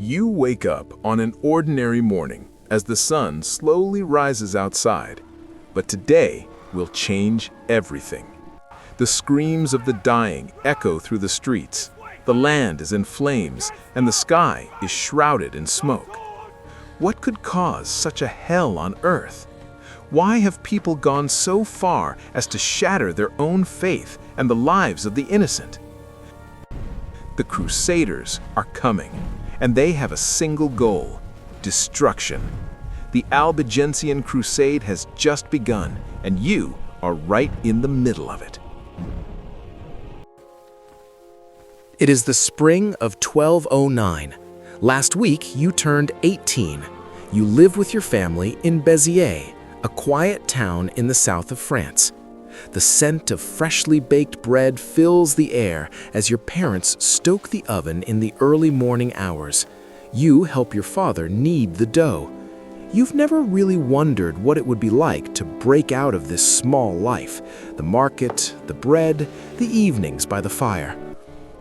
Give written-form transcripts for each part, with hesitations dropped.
You wake up on an ordinary morning as the sun slowly rises outside. But today will change everything. The screams of the dying echo through the streets. The land is in flames and the sky is shrouded in smoke. What could cause such a hell on earth? Why have people gone so far as to shatter their own faith and the lives of the innocent? The Crusaders are coming, and they have a single goal: destruction. The Albigensian Crusade has just begun, and you are right in the middle of it. It is the spring of 1209. Last week, you turned 18. You live with your family in Béziers, a quiet town in the south of France. The scent of freshly baked bread fills the air as your parents stoke the oven in the early morning hours. You help your father knead the dough. You've never really wondered what it would be like to break out of this small life, the market, the bread, the evenings by the fire.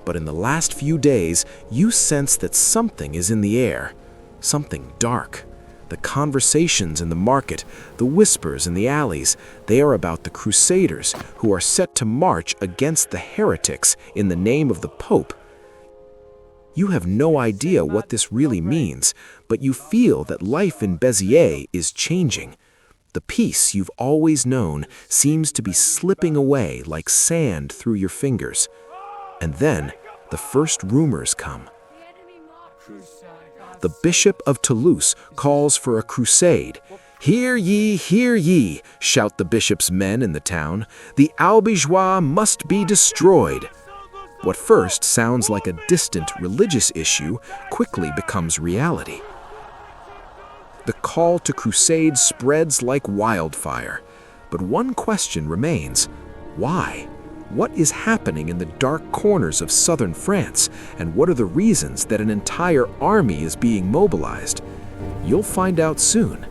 But in the last few days, you sense that something is in the air, something dark. The conversations in the market, the whispers in the alleys, they are about the Crusaders who are set to march against the heretics in the name of the Pope. You have no idea what this really means, but you feel that life in Béziers is changing. The peace you've always known seems to be slipping away like sand through your fingers. And then the first rumors come. The Bishop of Toulouse calls for a crusade. "Hear ye," shout the bishop's men in the town. "The Albigeois must be destroyed." What first sounds like a distant religious issue quickly becomes reality. The call to crusade spreads like wildfire. But one question remains: why? What is happening in the dark corners of southern France, and what are the reasons that an entire army is being mobilized? You'll find out soon.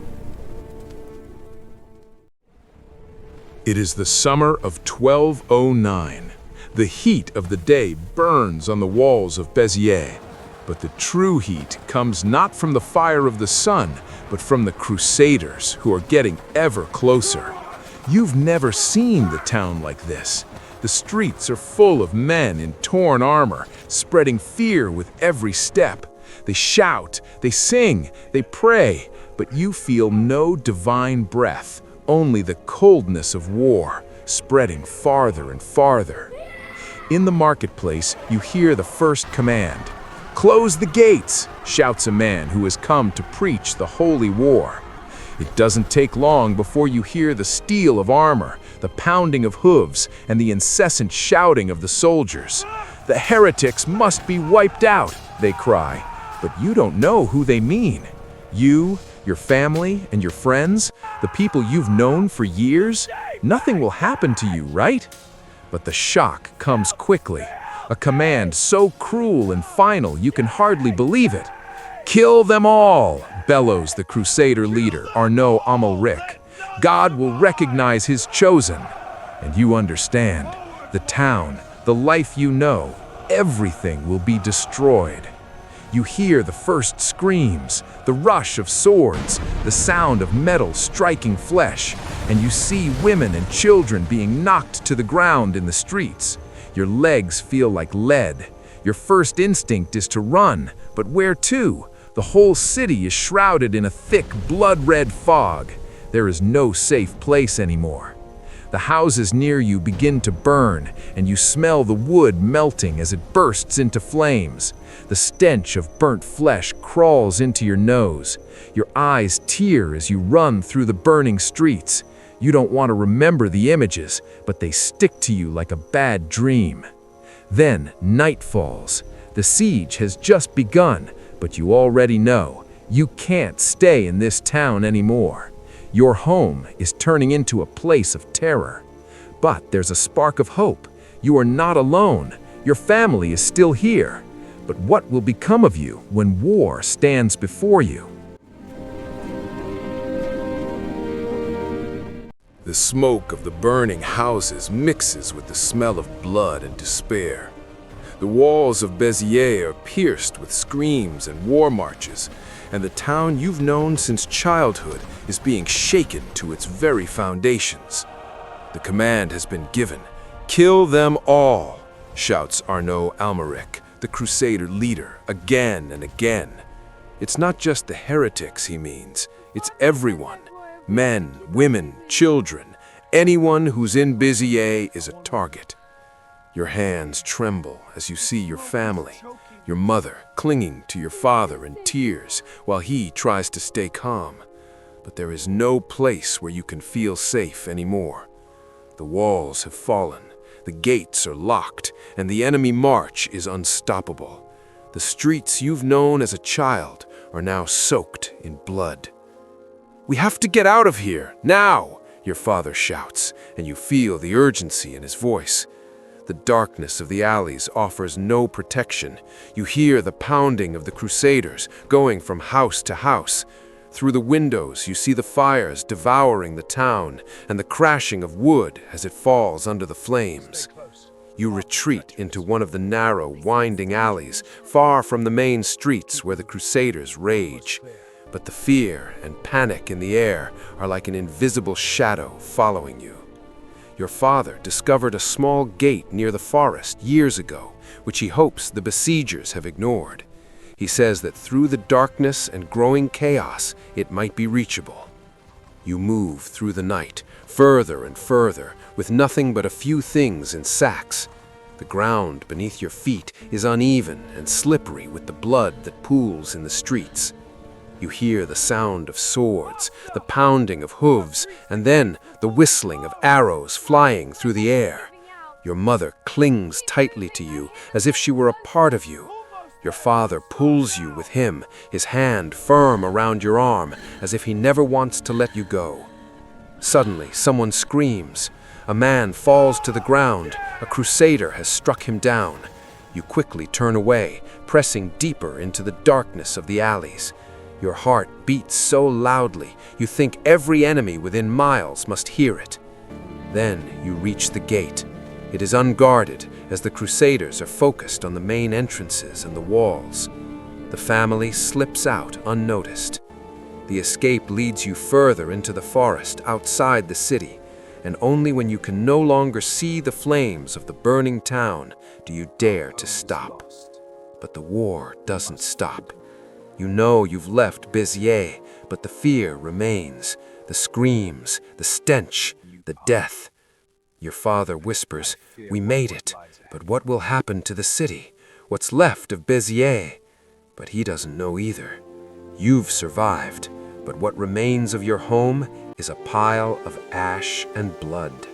It is the summer of 1209. The heat of the day burns on the walls of Béziers. But the true heat comes not from the fire of the sun, but from the Crusaders, who are getting ever closer. You've never seen the town like this. The streets are full of men in torn armor, spreading fear with every step. They shout, they sing, they pray, but you feel no divine breath, only the coldness of war, spreading farther and farther. In the marketplace, you hear the first command. "Close the gates," shouts a man who has come to preach the holy war. It doesn't take long before you hear the steel of armor, the pounding of hooves, and the incessant shouting of the soldiers. "The heretics must be wiped out," they cry, but you don't know who they mean. You, your family, and your friends, the people you've known for years, nothing will happen to you, right? But the shock comes quickly, a command so cruel and final you can hardly believe it. "Kill them all," bellows the Crusader leader, Arnaud Amalric. "God will recognize his chosen." And you understand. The town, the life you know, everything will be destroyed. You hear the first screams, the rush of swords, the sound of metal striking flesh, and you see women and children being knocked to the ground in the streets. Your legs feel like lead. Your first instinct is to run, but where to? The whole city is shrouded in a thick, blood-red fog. There is no safe place anymore. The houses near you begin to burn, and you smell the wood melting as it bursts into flames. The stench of burnt flesh crawls into your nose. Your eyes tear as you run through the burning streets. You don't want to remember the images, but they stick to you like a bad dream. Then night falls. The siege has just begun, but you already know you can't stay in this town anymore. Your home is turning into a place of terror. But there's a spark of hope. You are not alone. Your family is still here. But what will become of you when war stands before you? The smoke of the burning houses mixes with the smell of blood and despair. The walls of Béziers are pierced with screams and war marches, and the town you've known since childhood is being shaken to its very foundations. The command has been given. "Kill them all," shouts Arnaud Almeric, the Crusader leader, again and again. It's not just the heretics he means, it's everyone. Men, women, children, anyone who's in Béziers is a target. Your hands tremble as you see your family, your mother clinging to your father in tears while he tries to stay calm. But there is no place where you can feel safe anymore. The walls have fallen, the gates are locked, and the enemy march is unstoppable. The streets you've known as a child are now soaked in blood. "We have to get out of here, now!" your father shouts, and you feel the urgency in his voice. The darkness of the alleys offers no protection. You hear the pounding of the Crusaders going from house to house. Through the windows, you see the fires devouring the town and the crashing of wood as it falls under the flames. You retreat into one of the narrow, winding alleys, far from the main streets where the Crusaders rage. But the fear and panic in the air are like an invisible shadow following you. Your father discovered a small gate near the forest years ago, which he hopes the besiegers have ignored. He says that through the darkness and growing chaos, it might be reachable. You move through the night, further and further, with nothing but a few things in sacks. The ground beneath your feet is uneven and slippery with the blood that pools in the streets. You hear the sound of swords, the pounding of hooves, and then the whistling of arrows flying through the air. Your mother clings tightly to you as if she were a part of you. Your father pulls you with him, his hand firm around your arm, as if he never wants to let you go. Suddenly, someone screams. A man falls to the ground. A Crusader has struck him down. You quickly turn away, pressing deeper into the darkness of the alleys. Your heart beats so loudly, you think every enemy within miles must hear it. Then you reach the gate. It is unguarded, as the Crusaders are focused on the main entrances and the walls. The family slips out unnoticed. The escape leads you further into the forest outside the city, and only when you can no longer see the flames of the burning town do you dare to stop. But the war doesn't stop. You know you've left Béziers, but the fear remains. The screams, the stench, the death. Your father whispers, "We made it, but what will happen to the city? What's left of Béziers?" But he doesn't know either. You've survived, but what remains of your home is a pile of ash and blood.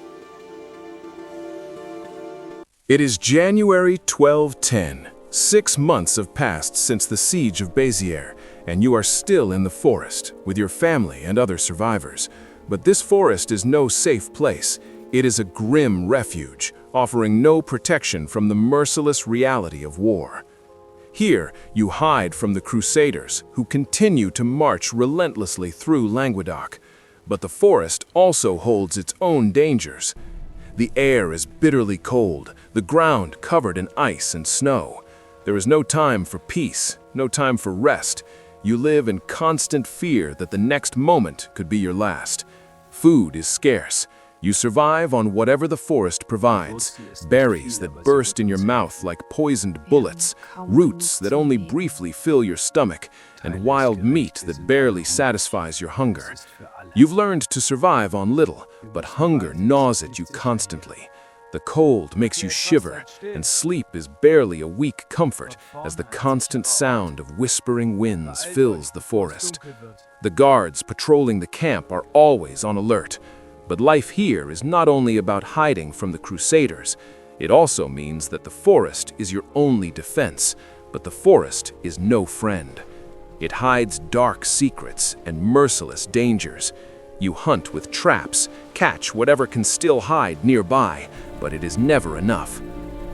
It is January 1210. 6 months have passed since the siege of Béziers, and you are still in the forest with your family and other survivors. But this forest is no safe place. It is a grim refuge, offering no protection from the merciless reality of war. Here, you hide from the Crusaders, who continue to march relentlessly through Languedoc. But the forest also holds its own dangers. The air is bitterly cold, the ground covered in ice and snow. There is no time for peace, no time for rest. You live in constant fear that the next moment could be your last. Food is scarce. You survive on whatever the forest provides. Berries that burst in your mouth like poisoned bullets, roots that only briefly fill your stomach, and wild meat that barely satisfies your hunger. You've learned to survive on little, but hunger gnaws at you constantly. The cold makes you shiver, and sleep is barely a weak comfort as the constant sound of whispering winds fills the forest. The guards patrolling the camp are always on alert. But life here is not only about hiding from the Crusaders. It also means that the forest is your only defense, but the forest is no friend. It hides dark secrets and merciless dangers. You hunt with traps, catch whatever can still hide nearby, but it is never enough.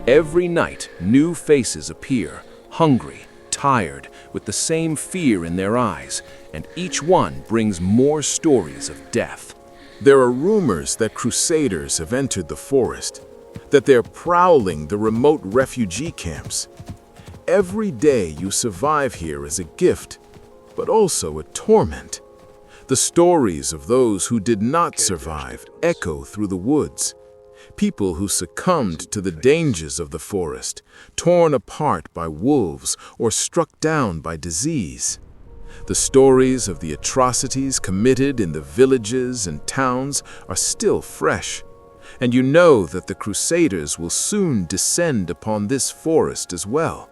Every night, new faces appear, hungry, tired, with the same fear in their eyes, and each one brings more stories of death. There are rumors that Crusaders have entered the forest. that they're prowling the remote refugee camps. Every day you survive here is a gift, but also a torment. The stories of those who did not survive echo through the woods. People who succumbed to the dangers of the forest, torn apart by wolves or struck down by disease. The stories of the atrocities committed in the villages and towns are still fresh, and you know that the Crusaders will soon descend upon this forest as well.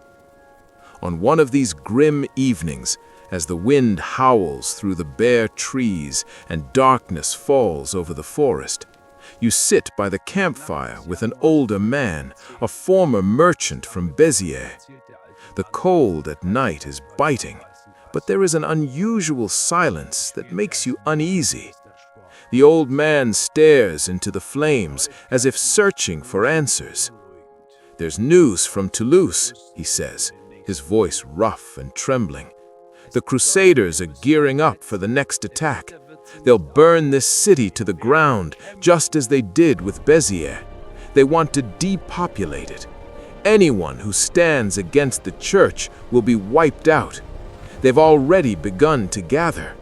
On one of these grim evenings, as the wind howls through the bare trees and darkness falls over the forest, you sit by the campfire with an older man, a former merchant from Béziers. The cold at night is biting, but there is an unusual silence that makes you uneasy. The old man stares into the flames as if searching for answers. "There's news from Toulouse," he says, his voice rough and trembling. "The Crusaders are gearing up for the next attack. They'll burn this city to the ground, just as they did with Béziers. They want to depopulate it. Anyone who stands against the church will be wiped out. They've already begun to gather."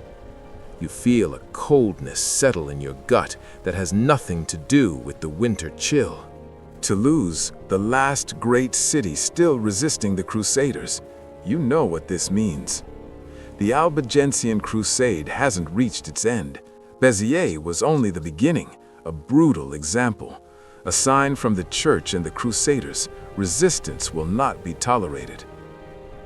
You feel a coldness settle in your gut that has nothing to do with the winter chill. Toulouse, the last great city still resisting the Crusaders. You know what this means. The Albigensian Crusade hasn't reached its end. Béziers was only the beginning, a brutal example. A sign from the Church and the Crusaders: resistance will not be tolerated.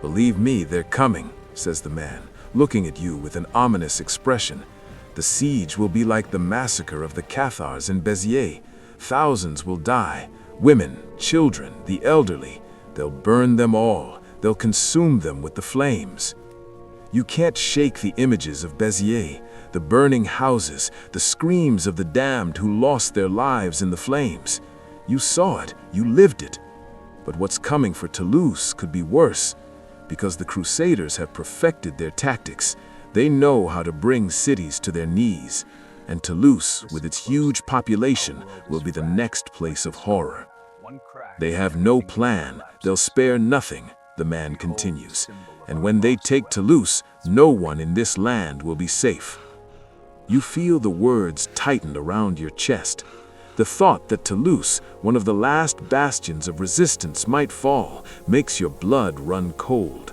"Believe me, they're coming," says the man, looking at you with an ominous expression. "The siege will be like the massacre of the Cathars in Béziers. Thousands will die, women, children, the elderly. They'll burn them all. They'll consume them with the flames." You can't shake the images of Béziers, the burning houses, the screams of the damned who lost their lives in the flames. You saw it, you lived it. But what's coming for Toulouse could be worse, because the Crusaders have perfected their tactics. They know how to bring cities to their knees, and Toulouse, with its huge population, will be the next place of horror. "They have no plan, they'll spare nothing," the man continues. "And when they take Toulouse, no one in this land will be safe." You feel the words tighten around your chest. The thought that Toulouse, one of the last bastions of resistance, might fall makes your blood run cold.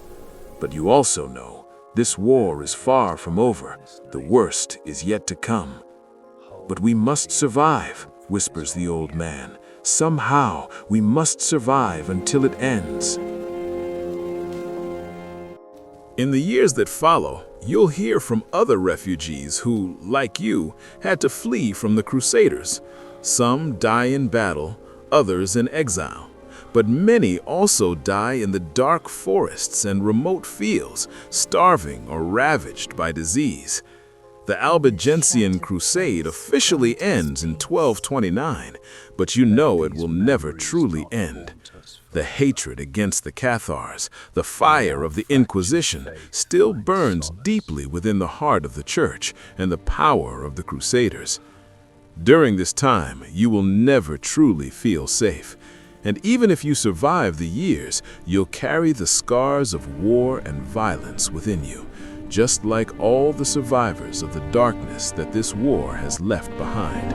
But you also know this war is far from over. The worst is yet to come. "But we must survive," whispers the old man. "Somehow we must survive until it ends." In the years that follow, you'll hear from other refugees who, like you, had to flee from the Crusaders. Some die in battle, others in exile. But many also die in the dark forests and remote fields, starving or ravaged by disease. The Albigensian Crusade officially ends in 1229, but you know it will never truly end. The hatred against the Cathars, the fire of the Inquisition, still burns deeply within the heart of the Church and the power of the Crusaders. During this time, you will never truly feel safe. And even if you survive the years, you'll carry the scars of war and violence within you, just like all the survivors of the darkness that this war has left behind.